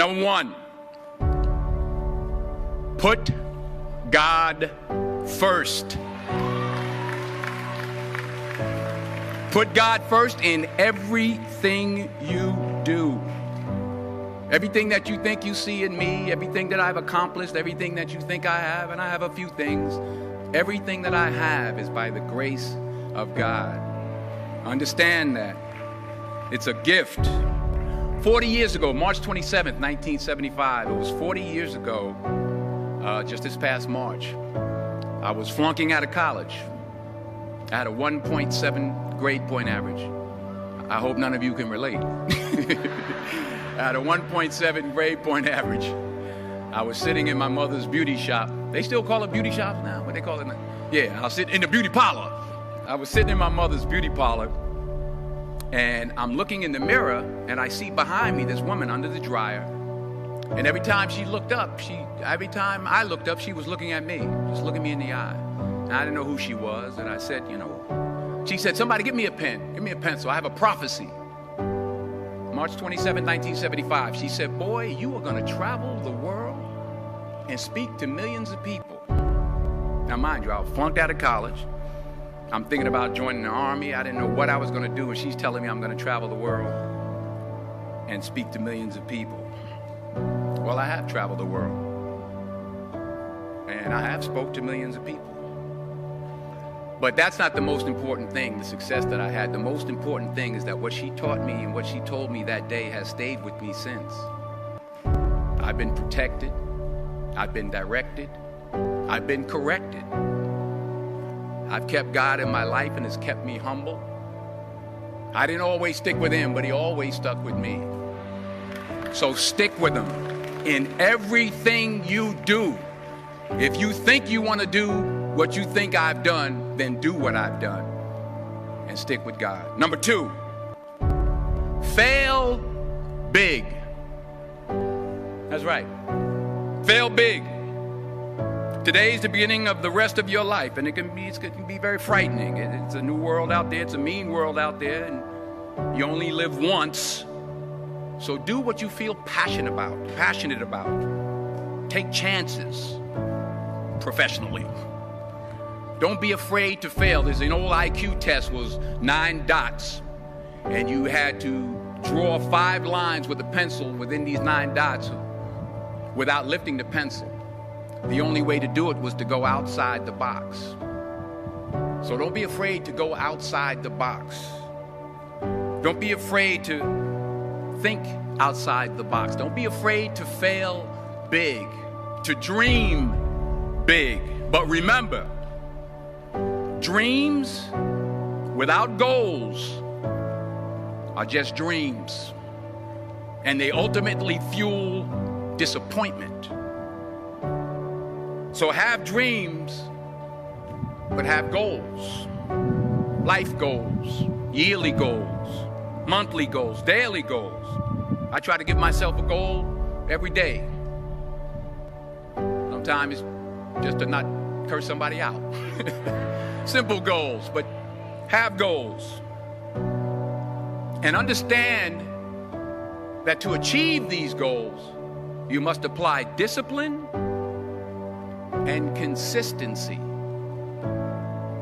Number one, put God first. Put God first in everything you do. Everything that you think you see in me, everything that I've accomplished, everything that you think I have, and I have a few things, everything that I have is by the grace of God. Understand that. It's a gift. 40 years ago, March 27th, 1975, it was 40 years ago, just this past March, I was flunking out of college. I had a 1.7 grade point average. I hope none of you can relate. I had a 1.7 grade point average. I was sitting in my mother's beauty shop. They still call it beauty shops now? What they call it now? Yeah, I was sitting in the beauty parlor. I was sitting in my mother's beauty parlor, and I'm looking in the mirror, and I see behind me this woman under the dryer. And every time she looked up, every time I looked up, she was looking at me, just looking me in the eye. And I didn't know who she was, and I said, she said, somebody give me a pen, give me a pencil, I have a prophecy. March 27, 1975, she said, boy, you are going to travel the world and speak to millions of people. Now, mind you, I was flunked out of college. I'm thinking about joining the army. I didn't know what I was going to do, and she's telling me I'm going to travel the world and speak to millions of people. Well, I have traveled the world, and I have spoke to millions of people. But that's not the most important thing, the success that I had. The most important thing is that what she taught me and what she told me that day has stayed with me since. I've been protected. I've been directed. I've been corrected. I've kept God in my life, and it's kept me humble. I didn't always stick with him, but he always stuck with me. So stick with him in everything you do. If you think you want to do what you think I've done, then do what I've done and stick with God. Number two, fail big. That's right. Fail big. Today's the beginning of the rest of your life, and it can be very frightening. It's a new world out there. It's a mean world out there, and you only live once. So do what you feel passionate about. Take chances professionally. Don't be afraid to fail. There's an old IQ test, was 9 dots, and you had to draw 5 lines with a pencil within these 9 dots without lifting the pencil. The only way to do it was to go outside the box. So don't be afraid to go outside the box. Don't be afraid to think outside the box. Don't be afraid to fail big, to dream big. But remember, dreams without goals are just dreams, and they ultimately fuel disappointment. So have dreams, but have goals. Life goals, yearly goals, monthly goals, daily goals. I try to give myself a goal every day. Sometimes it's just to not curse somebody out. Simple goals, but have goals. And understand that to achieve these goals, you must apply discipline and consistency.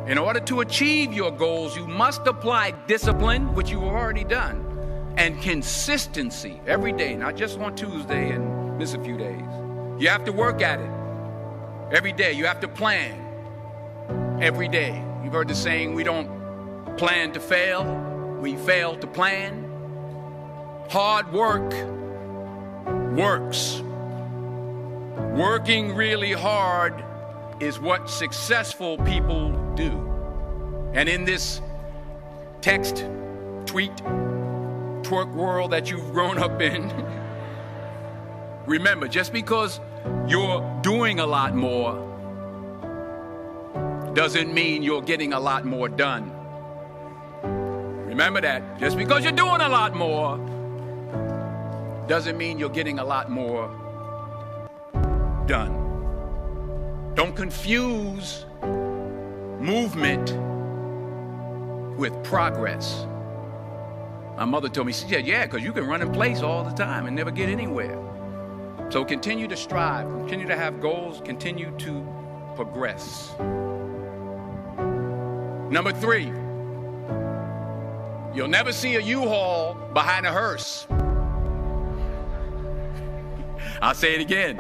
In order to achieve your goals, you must apply discipline, which you've already done, and consistency every day, not just on Tuesday and miss a few days. You have to work at it every day. You have to plan every day. You've heard the saying, we don't plan to fail, we fail to plan. Hard work works. Working really hard is what successful people do. And in this text, tweet, twerk world that you've grown up in, remember, just because you're doing a lot more doesn't mean you're getting a lot more done. Remember that. Just because you're doing a lot more doesn't mean you're getting a lot more done. Don't confuse movement with progress. My mother told me, she said, yeah, because you can run in place all the time and never get anywhere. So continue to strive, continue to have goals, continue to progress. Number 3, you'll never see a U-Haul behind a hearse. I'll say it again.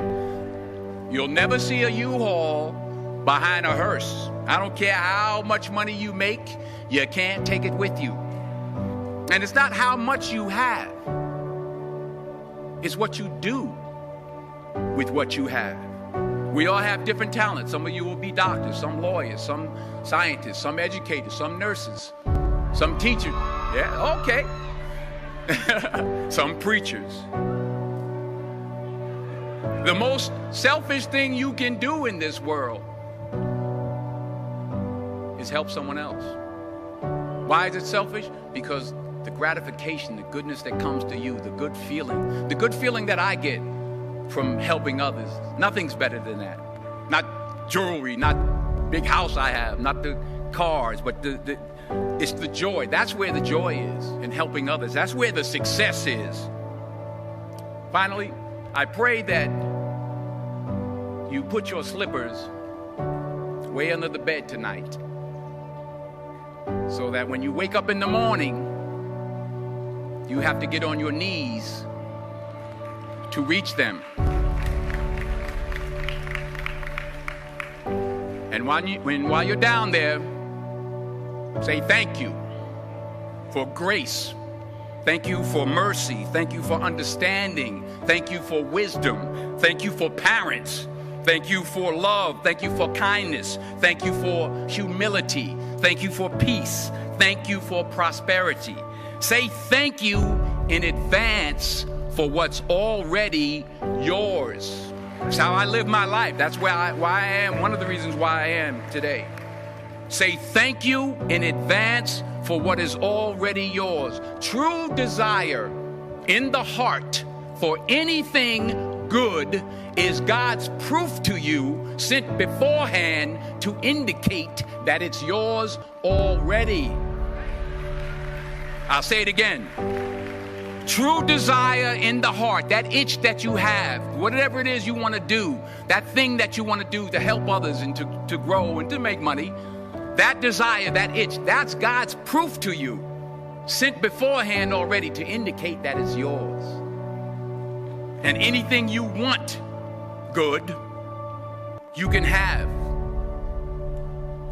You'll never see a U-Haul behind a hearse. I don't care how much money you make, you can't take it with you. And it's not how much you have. It's what you do with what you have. We all have different talents. Some of you will be doctors, some lawyers, some scientists, some educators, some nurses, some teachers. Yeah, okay. Some preachers. The most selfish thing you can do in this world is help someone else. Why is it selfish? Because the gratification, the goodness that comes to you, the good feeling that I get from helping others, nothing's better than that. Not jewelry, not big house I have, not the cars, but it's the joy. That's where the joy is, in helping others. That's where the success is. Finally, I pray that you put your slippers way under the bed tonight, so that when you wake up in the morning, you have to get on your knees to reach them. And while you're down there, say thank you for grace. Thank you for mercy. Thank you for understanding. Thank you for wisdom. Thank you for parents. Thank you for love. Thank you for kindness. Thank you for humility. Thank you for peace. Thank you for prosperity. Say thank you in advance for what's already yours. That's how I live my life. That's why I am, one of the reasons why I am today. Say thank you in advance for what is already yours. True desire in the heart for anything good is God's proof to you, sent beforehand to indicate that it's yours already. I'll say it again. True desire in the heart, that itch that you have, whatever it is you want to do, that thing that you want to do to help others and to grow and to make money, that desire, that itch, that's God's proof to you, sent beforehand already to indicate that it's yours. And anything you want good, you can have.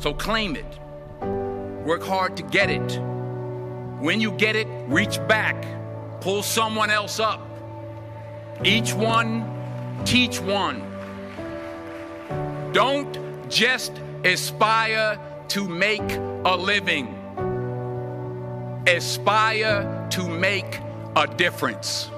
So claim it. Work hard to get it. When you get it, reach back. Pull someone else up. Each one, teach one. Don't just aspire to make a living. Aspire to make a difference.